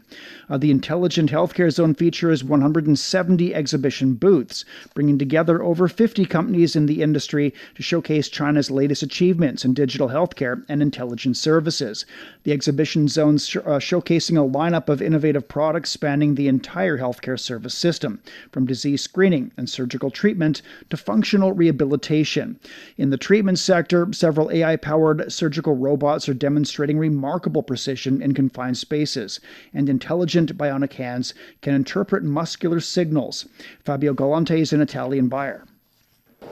The Intelligent Healthcare Zone features 170 exhibition booths, bringing together over 50 companies in the industry to showcase China's latest achievements in digital healthcare and intelligence services. The exhibition zones showcasing a lineup of innovative products spanning the entire healthcare service system, from disease screening and surgical treatment to functional rehabilitation. In the treatment sector, several AI-powered surgical robots are demonstrating remarkable precision in confined spaces, and intelligent bionic hands can interpret muscular signals. Fabio Galante is an Italian buyer.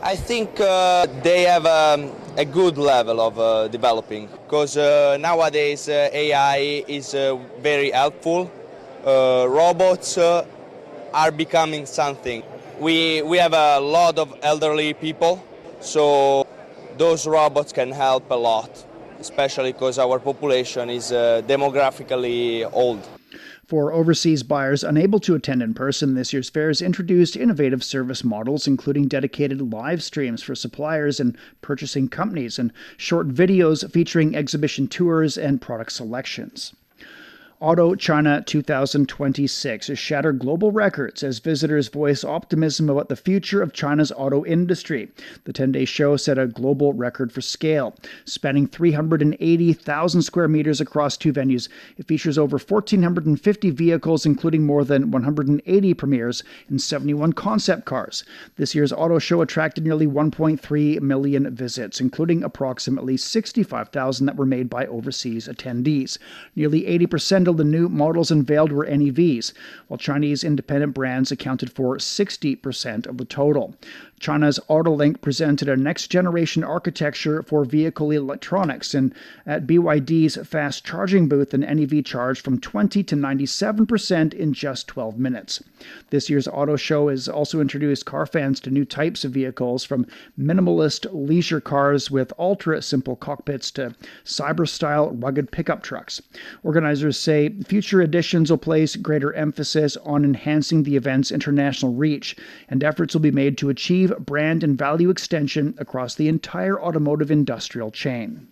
I think they have a good level of developing, because nowadays AI is very helpful. Robots are becoming something. We have a lot of elderly people, so those robots can help a lot, especially because our population is demographically old. For overseas buyers unable to attend in person, this year's fairs introduced innovative service models, including dedicated live streams for suppliers and purchasing companies, and short videos featuring exhibition tours and product selections. Auto China 2026 has shattered global records as visitors voice optimism about the future of China's auto industry. The 10-day show set a global record for scale. Spanning 380,000 square meters across two venues, it features over 1,450 vehicles, including more than 180 premieres and 71 concept cars. This year's auto show attracted nearly 1.3 million visits, including approximately 65,000 that were made by overseas attendees. Nearly 80% of the new models unveiled were NEVs, while Chinese independent brands accounted for 60% of the total. China's AutoLink presented a next-generation architecture for vehicle electronics, and at BYD's fast charging booth, an NEV charged from 20 to 97% in just 12 minutes. This year's auto show has also introduced car fans to new types of vehicles, from minimalist leisure cars with ultra-simple cockpits to cyber-style rugged pickup trucks. Organizers say future editions will place greater emphasis on enhancing the event's international reach, and efforts will be made to achieve brand and value extension across the entire automotive industrial chain.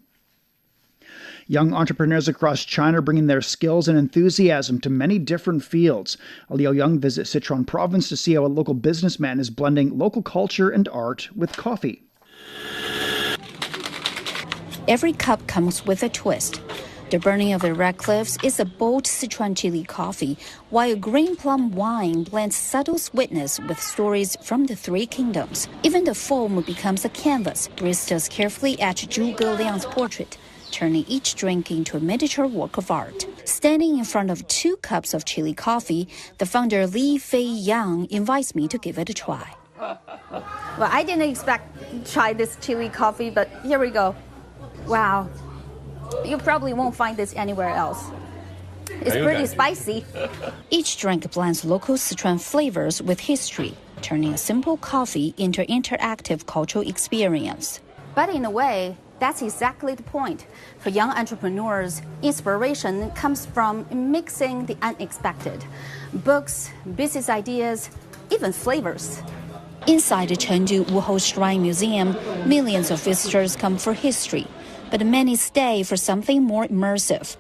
Young entrepreneurs across China are bringing their skills and enthusiasm to many different fields. Liu Yang visits Sichuan province to see how a local businessman is blending local culture and art with coffee. Every cup comes with a twist. The burning of the red cliffs is a bold Sichuan chili coffee, while green plum wine blends subtle sweetness with stories from the Three Kingdoms. Even the foam becomes a canvas. Baristas carefully etch Zhuge Liang's portrait, turning each drink into a miniature work of art. Standing in front of 2 cups of chili coffee, the founder Li Fei Yang invites me to give it a try. Well, I didn't expect to try this chili coffee, but here we go. Wow. You probably won't find this anywhere else. It's pretty spicy. Each drink blends local Sichuan flavors with history, turning a simple coffee into an interactive cultural experience. But in a way, that's exactly the point. For young entrepreneurs, inspiration comes from mixing the unexpected. Books, business ideas, even flavors. Inside the Chengdu Wuhou Shrine Museum, millions of visitors come for history, but many stay for something more immersive.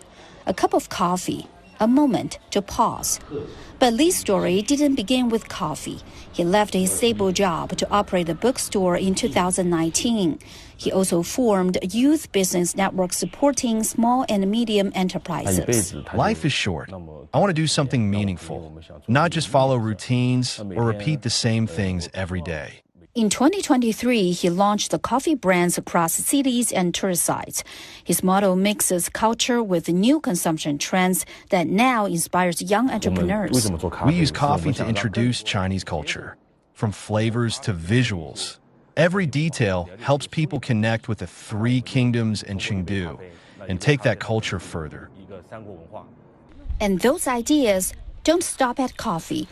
A cup of coffee, a moment to pause. But Li's story didn't begin with coffee. He left his stable job to operate a bookstore in 2019. He also formed a youth business network supporting small and medium enterprises. Life is short. I want to do something meaningful, not just follow routines or repeat the same things every day. In 2023, he launched the coffee brands across cities and tourist sites. His model mixes culture with new consumption trends that now inspires young entrepreneurs. We use coffee to introduce Chinese culture, from flavors to visuals. Every detail helps people connect with the Three Kingdoms and Chengdu and take that culture further. And those ideas don't stop at coffee.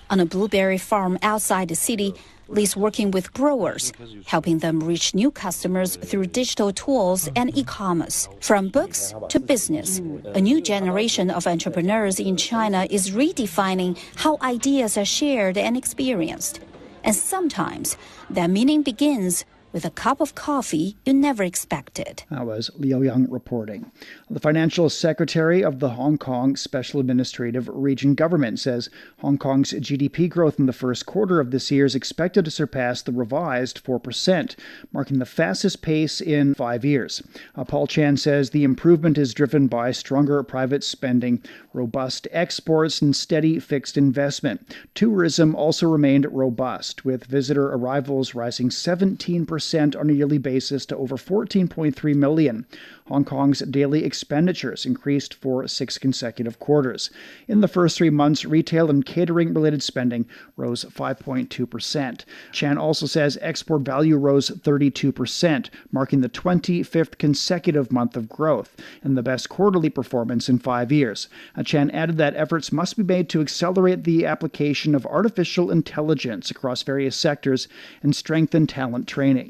On a blueberry farm outside the city, Li's working with growers, helping them reach new customers through digital tools and e-commerce. From books to business, a new generation of entrepreneurs in China is redefining how ideas are shared and experienced. And sometimes that meaning begins with a cup of coffee you never expected. That was Liu Yang reporting. The financial secretary of the Hong Kong Special Administrative Region government says Hong Kong's GDP growth in the first quarter of this year is expected to surpass the revised 4%, marking the fastest pace in 5 years. Paul Chan says the improvement is driven by stronger private spending, robust exports, and steady fixed investment. Tourism also remained robust, with visitor arrivals rising 17% on a yearly basis to over 14.3 million. Hong Kong's daily expenditures increased for 6 consecutive quarters. In the first 3 months, retail and catering-related spending rose 5.2%. Chan also says export value rose 32%, marking the 25th consecutive month of growth and the best quarterly performance in 5 years. Chan added that efforts must be made to accelerate the application of artificial intelligence across various sectors and strengthen talent training.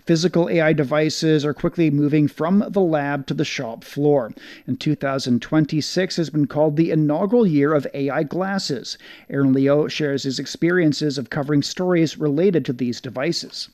Physical AI devices are quickly moving from the lab to the shop floor. And 2026 has been called the inaugural year of AI glasses. Aaron Liu shares his experiences of covering stories related to these devices.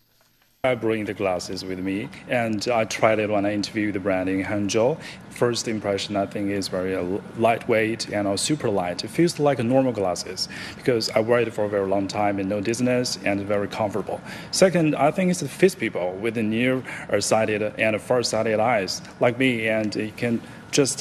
I bring the glasses with me, and I tried it when I interviewed the brand in Hangzhou. First impression, I think, is very lightweight and super light. It feels like normal glasses because I wear it for a very long time and no dizziness and very comfortable. Second, I think it fits people with the near-sighted and far-sighted eyes like me, and it can just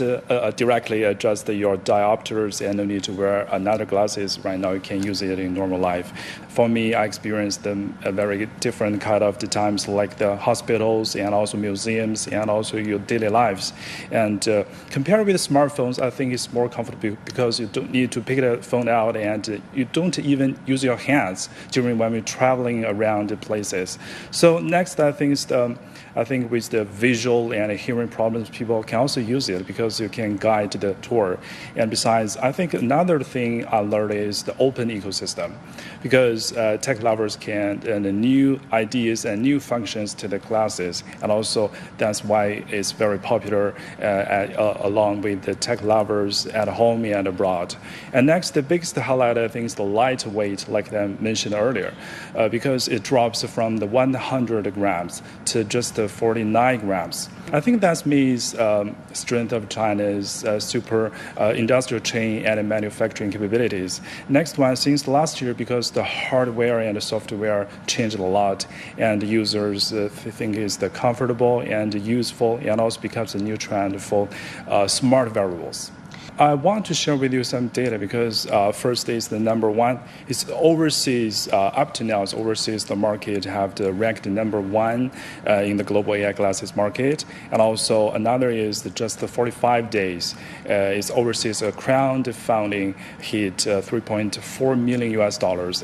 directly adjust your diopters and no need to wear another glasses. Right now, you can use it in normal life. For me, I experienced a very different kind of the times like the hospitals and also museums and also your daily lives. And compared with smartphones, I think it's more comfortable because you don't need to pick the phone out and you don't even use your hands during when we're traveling around the places. So next, I think with the visual and hearing problems, people can also use it because you can guide the tour. And besides, I think another thing I learned is the open ecosystem, because tech lovers can and new ideas and new functions to the classes, and also that's why it's very popular along with the tech lovers at home and abroad. And next, the biggest highlight I think is the lightweight, like I mentioned earlier, because it drops from the 100 grams to just 49 grams. I think that means strength of China's super industrial chain and manufacturing capabilities. Next one, since last year, because the hardware and the software changed a lot, and users think it's comfortable and useful, and also becomes a new trend for smart wearables. I want to share with you some data because first is the number one. It's overseas, up to now, overseas the market have ranked number one in the global AI glasses market. And also another is just the 45 days. It's overseas crowdfunding hit $3.4 million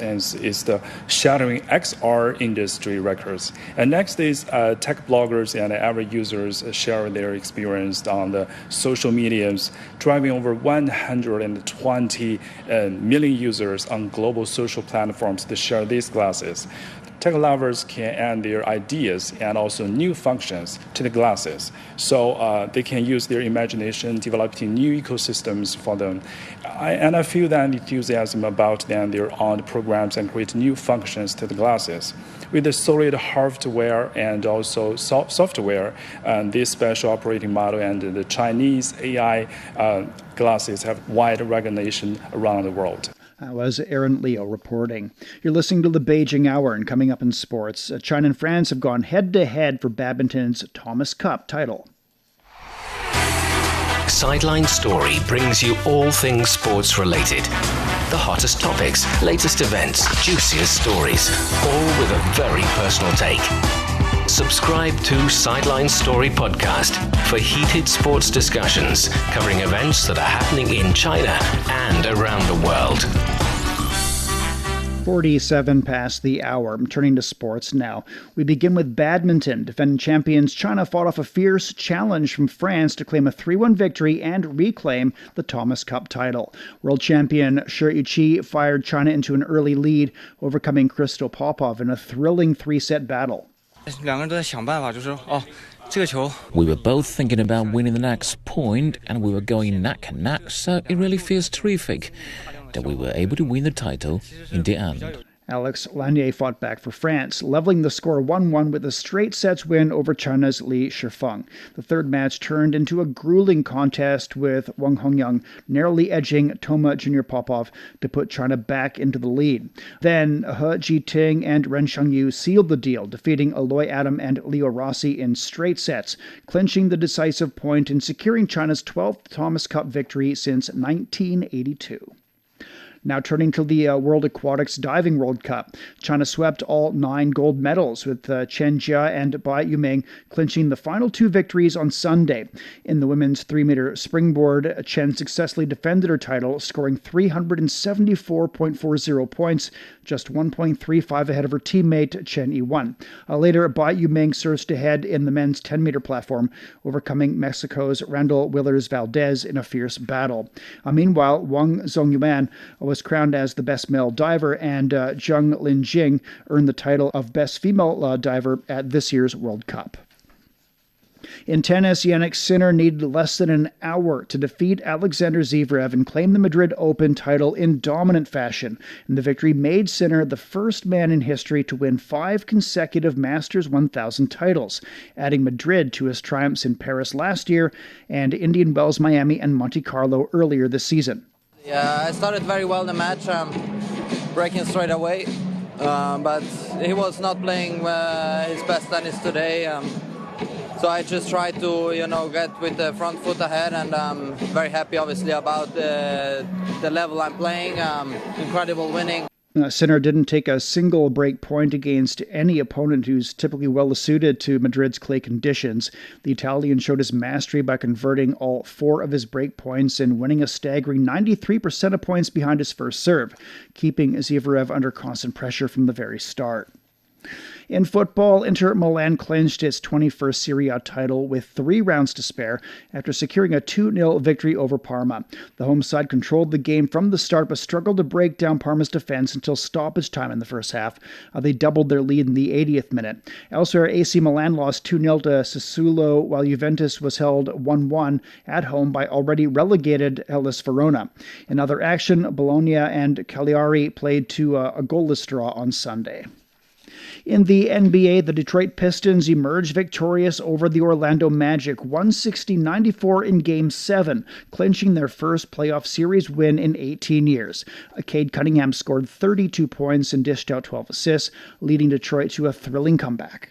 and it's the shattering XR industry records. And next is tech bloggers and average users share their experience on the social medias, driving over 120 million users on global social platforms to share these glasses. Tech lovers can add their ideas and also new functions to the glasses, so they can use their imagination developing new ecosystems for them. I feel that enthusiasm about them, their own programs, and create new functions to the glasses. With the solid hardware and also software, this special operating model and the Chinese AI glasses have wide recognition around the world. That was Aaron Leo reporting. You're listening to the Beijing Hour, and coming up in sports, China and France have gone head-to-head for badminton's Thomas Cup title. Sideline Story brings you all things sports related. The hottest topics, latest events, juiciest stories, all with a very personal take. Subscribe to Sideline Story Podcast for heated sports discussions covering events that are happening in China and around the world. 47 past the hour. I'm turning to sports now. We begin with badminton. Defending champions China fought off a fierce challenge from France to claim a 3-1 victory and reclaim the Thomas Cup title. World champion Shi Yuqi fired China into an early lead, overcoming Crystal Popov in a thrilling 3-set battle. We were both thinking about winning the next point, and we were going neck and neck, so it really feels terrific that we were able to win the title in the end. Alex Lanier fought back for France, leveling the score 1-1 with a straight sets win over China's Li Shifeng. The third match turned into a grueling contest, with Wang Hongyang narrowly edging Toma Junior Popov to put China back into the lead. Then He Jiting and Ren Shengyu sealed the deal, defeating Aloy Adam and Leo Rossi in straight sets, clinching the decisive point and securing China's 12th Thomas Cup victory since 1982. Now turning to the World Aquatics Diving World Cup. China swept all 9 gold medals, with Chen Jia and Bai Yuming clinching the final 2 victories on Sunday. In the women's 3-meter springboard, Chen successfully defended her title, scoring 374.40 points, just 1.35 ahead of her teammate Chen Yiwen. Later, Bai Yuming surged ahead in the men's 10-meter platform, overcoming Mexico's Randall Willers-Valdez in a fierce battle. Meanwhile, Wang Zongyuan was crowned as the best male diver, and Zheng Linjing earned the title of best female diver at this year's World Cup. In tennis, Jannik Sinner needed less than an hour to defeat Alexander Zverev and claim the Madrid Open title in dominant fashion. And the victory made Sinner the first man in history to win 5 consecutive Masters 1000 titles, adding Madrid to his triumphs in Paris last year and Indian Wells, Miami, and Monte Carlo earlier this season. Yeah, I started very well the match, breaking straight away, but he was not playing his best tennis today. So I just tried to, get with the front foot ahead, and I'm very happy, obviously, about the level I'm playing. Incredible winning. Sinner didn't take a single break point against any opponent who's typically well suited to Madrid's clay conditions. The Italian showed his mastery by converting all 4 of his break points and winning a staggering 93% of points behind his first serve, keeping Zverev under constant pressure from the very start. In football, Inter Milan clinched its 21st Serie A title with 3 rounds to spare after securing a 2-0 victory over Parma. The home side controlled the game from the start but struggled to break down Parma's defense until stoppage time in the first half. They doubled their lead in the 80th minute. Elsewhere, AC Milan lost 2-0 to Sassuolo, while Juventus was held 1-1 at home by already relegated Hellas Verona. In other action, Bologna and Cagliari played to a goalless draw on Sunday. In the NBA, the Detroit Pistons emerged victorious over the Orlando Magic, 160-94 in Game 7, clinching their first playoff series win in 18 years. Cade Cunningham scored 32 points and dished out 12 assists, leading Detroit to a thrilling comeback.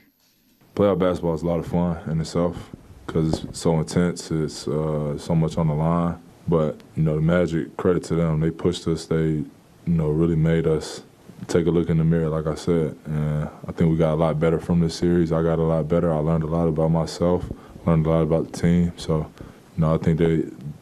Playoff basketball is a lot of fun in itself because it's so intense, it's so much on the line. But, the Magic, credit to them, they pushed us, they, really made us take a look in the mirror, like I said. And I think we got a lot better from this series. I got a lot better. I learned a lot about myself, learned a lot about the team. So, I think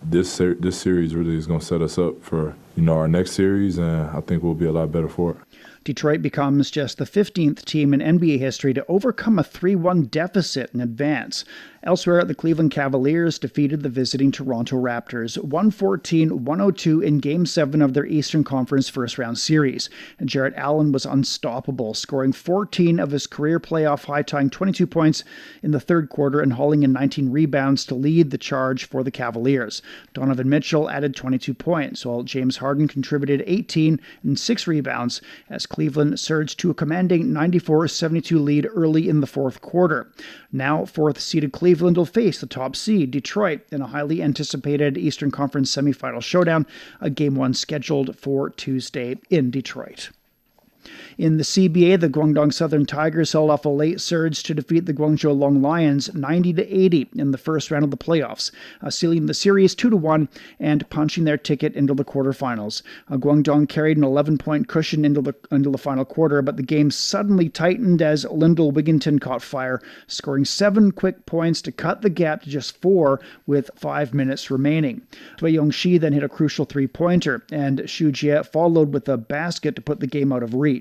this series really is going to set us up for, our next series, and I think we'll be a lot better for it. Detroit becomes just the 15th team in NBA history to overcome a 3-1 deficit in advance. Elsewhere, the Cleveland Cavaliers defeated the visiting Toronto Raptors 114-102 in Game 7 of their Eastern Conference first-round series. And Jarrett Allen was unstoppable, scoring 14 of his career playoff high, tying 22 points in the third quarter and hauling in 19 rebounds to lead the charge for the Cavaliers. Donovan Mitchell added 22 points, while James Harden contributed 18 and 6 rebounds as Cleveland surged to a commanding 94-72 lead early in the fourth quarter. Now, fourth-seeded Cleveland will face the top seed, Detroit, in a highly anticipated Eastern Conference semifinal showdown, a Game 1 scheduled for Tuesday in Detroit. In the CBA, the Guangdong Southern Tigers held off a late surge to defeat the Guangzhou Long Lions 90-80 in the first round of the playoffs, sealing the series 2-1 and punching their ticket into the quarterfinals. Guangdong carried an 11-point cushion into the final quarter, but the game suddenly tightened as Lyndall Wigginton caught fire, scoring 7 quick points to cut the gap to just 4 with 5 minutes remaining. Wei Yongxi then hit a crucial 3-pointer, and Xu Jie followed with a basket to put the game out of reach.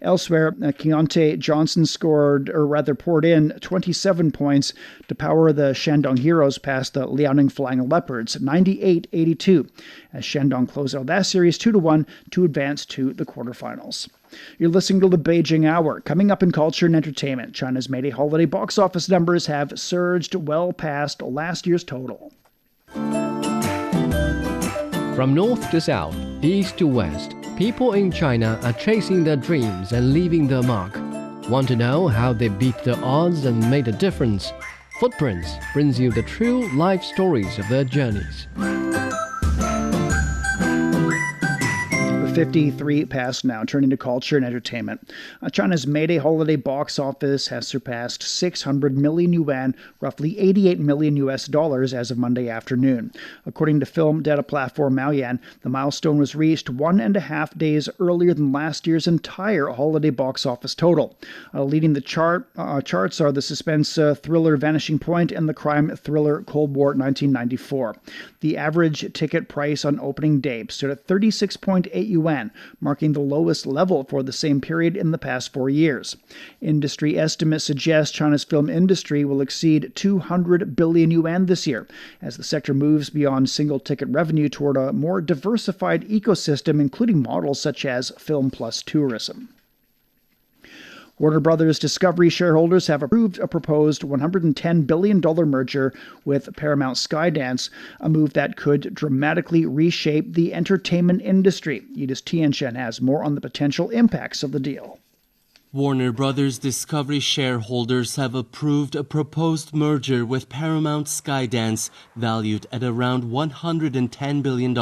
Elsewhere, Keontae Johnson poured in 27 points to power the Shandong Heroes past the Liaoning Flying Leopards, 98-82, as Shandong closed out that series 2-1 to advance to the quarterfinals. You're listening to the Beijing Hour. Coming up in culture and entertainment, China's May Day holiday box office numbers have surged well past last year's total. From north to south, east to west, people in China are chasing their dreams and leaving their mark. Want to know how they beat the odds and made a difference? Footprints brings you the true life stories of their journeys. 53 past now, turning to culture and entertainment. China's May Day holiday box office has surpassed 600 million yuan, roughly $88 million as of Monday afternoon. According to film data platform Maoyan, the milestone was reached 1.5 days earlier than last year's entire holiday box office total. Leading the charts are the suspense thriller Vanishing Point and the crime thriller Cold War 1994. The average ticket price on opening day stood at 36.8 yuan, marking the lowest level for the same period in the past 4 years. Industry estimates suggest China's film industry will exceed 200 billion yuan this year, as the sector moves beyond single-ticket revenue toward a more diversified ecosystem, including models such as film plus tourism. Warner Brothers Discovery shareholders have approved a proposed $110 billion merger with Paramount Skydance, a move that could dramatically reshape the entertainment industry. Edith Tianchen has more on the potential impacts of the deal. Warner Brothers Discovery shareholders have approved a proposed merger with Paramount Skydance, valued at around $110 billion,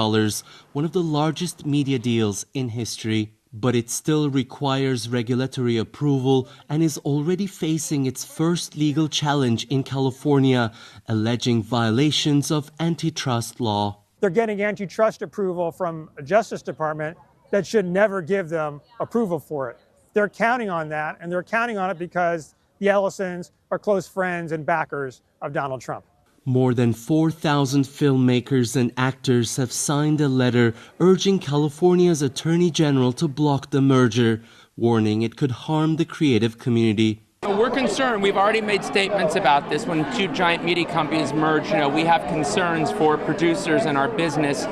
one of the largest media deals in history. But it still requires regulatory approval and is already facing its first legal challenge in California, alleging violations of antitrust law. They're getting antitrust approval from a Justice Department that should never give them approval for it. They're counting on that, and they're counting on it because the Ellisons are close friends and backers of Donald Trump. More than 4,000 filmmakers and actors have signed a letter urging California's Attorney General to block the merger, warning it could harm the creative community. We're concerned. We've already made statements about this. When two giant media companies merge, we have concerns for producers and our business,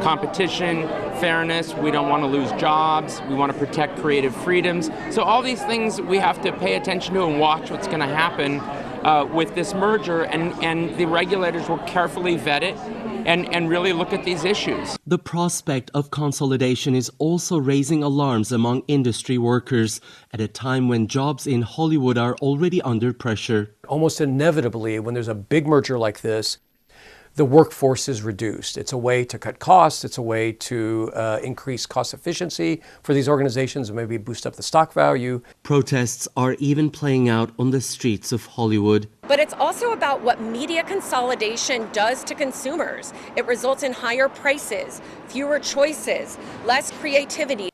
competition, fairness. We don't want to lose jobs. We want to protect creative freedoms. So all these things we have to pay attention to and watch what's going to happen with this merger, and the regulators will carefully vet it and really look at these issues. The prospect of consolidation is also raising alarms among industry workers at a time when jobs in Hollywood are already under pressure. Almost inevitably, when there's a big merger like this, the workforce is reduced. It's a way to cut costs. It's a way to increase cost efficiency for these organizations and maybe boost up the stock value. Protests are even playing out on the streets of Hollywood. But it's also about what media consolidation does to consumers. It results in higher prices, fewer choices, less creativity.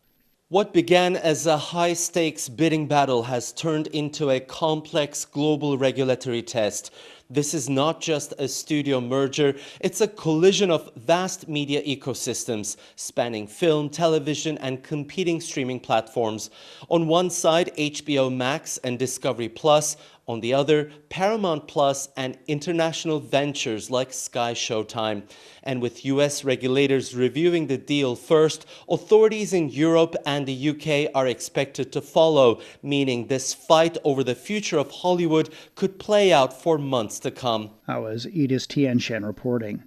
What began as a high-stakes bidding battle has turned into a complex global regulatory test. This is not just a studio merger, it's a collision of vast media ecosystems spanning film, television, and competing streaming platforms. On one side, HBO Max and Discovery Plus. On the other, Paramount Plus and international ventures like Sky Showtime. And with US regulators reviewing the deal first, authorities in Europe and the UK are expected to follow, meaning this fight over the future of Hollywood could play out for months to come. That was Edith Tianxian reporting.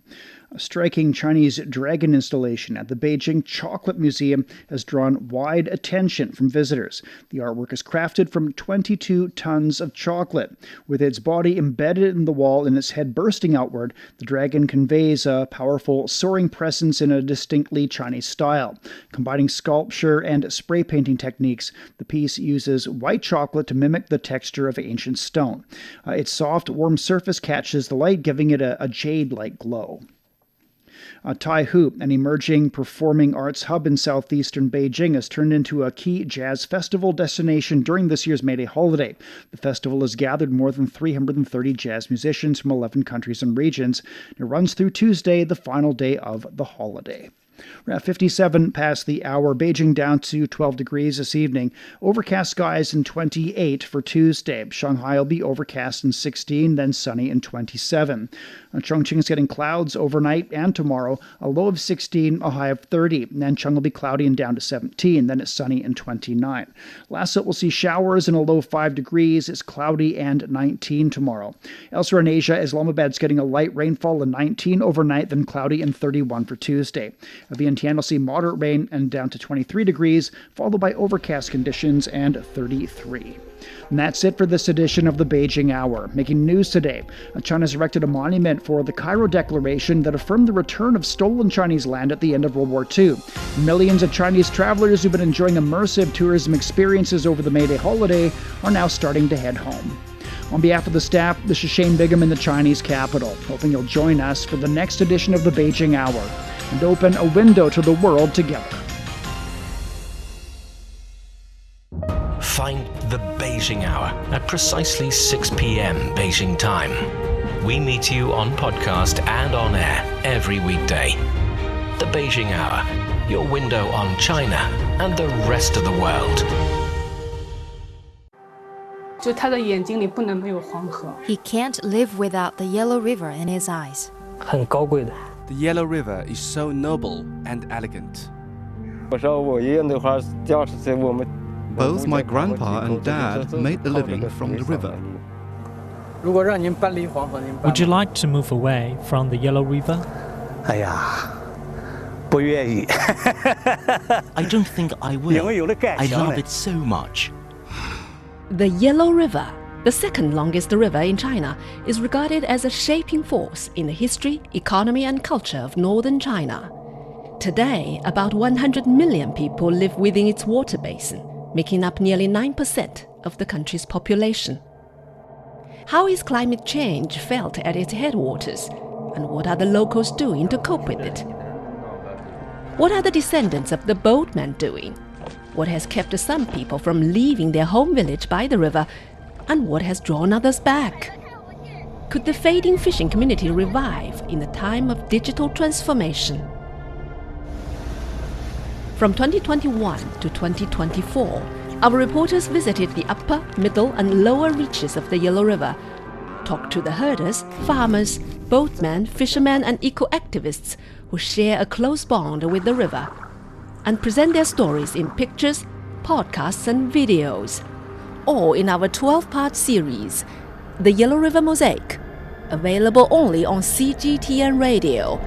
A striking Chinese dragon installation at the Beijing Chocolate Museum has drawn wide attention from visitors. The artwork is crafted from 22 tons of chocolate. With its body embedded in the wall and its head bursting outward, the dragon conveys a powerful, soaring presence in a distinctly Chinese style. Combining sculpture and spray painting techniques, the piece uses white chocolate to mimic the texture of ancient stone. Its soft, warm surface catches the light, giving it a jade-like glow. Tai Hu, an emerging performing arts hub in southeastern Beijing, has turned into a key jazz festival destination during this year's May Day holiday. The festival has gathered more than 330 jazz musicians from 11 countries and regions. It runs through Tuesday, the final day of the holiday. We're at 57 past the hour. Beijing down to 12 degrees this evening. Overcast skies and 28 for Tuesday. Shanghai will be overcast and 16, then sunny and 27. Chongqing's getting clouds overnight and tomorrow. A low of 16, a high of 30. Nanchang will be cloudy and down to 17, then it's sunny and 29. Lhasa will see showers and a low of 5 degrees. It's cloudy and 19 tomorrow. Elsewhere in Asia, Islamabad's getting a light rainfall and 19 overnight, then cloudy and 31 for Tuesday. Vientiane will see moderate rain and down to 23 degrees, followed by overcast conditions and 33. And that's it for this edition of the Beijing Hour. Making news today, China's erected a monument for the Cairo Declaration that affirmed the return of stolen Chinese land at the end of World War II. Millions of Chinese travelers who've been enjoying immersive tourism experiences over the May Day holiday are now starting to head home. On behalf of the staff, this is Shane Bigham in the Chinese capital, hoping you'll join us for the next edition of the Beijing Hour and open a window to the world together. Find the Beijing Hour at precisely 6 p.m. Beijing time. We meet you on podcast and on air every weekday. The Beijing Hour, your window on China and the rest of the world. He can't live without the yellow river in his eyes. The Yellow River is so noble and elegant. Both my grandpa and dad made a living from the river. Would you like to move away from the Yellow River? I don't think I will. I love it so much. The Yellow River, the second longest river in China, is regarded as a shaping force in the history, economy and culture of northern China. Today, about 100 million people live within its water basin, making up nearly 9% of the country's population. How is climate change felt at its headwaters, and what are the locals doing to cope with it? What are the descendants of the boatmen doing? What has kept some people from leaving their home village by the river, and what has drawn others back? Could the fading fishing community revive in a time of digital transformation? From 2021 to 2024, our reporters visited the upper, middle and lower reaches of the Yellow River, talked to the herders, farmers, boatmen, fishermen and eco-activists who share a close bond with the river, and present their stories in pictures, podcasts and videos, all in our 12-part series, The Yellow River Mosaic, available only on CGTN Radio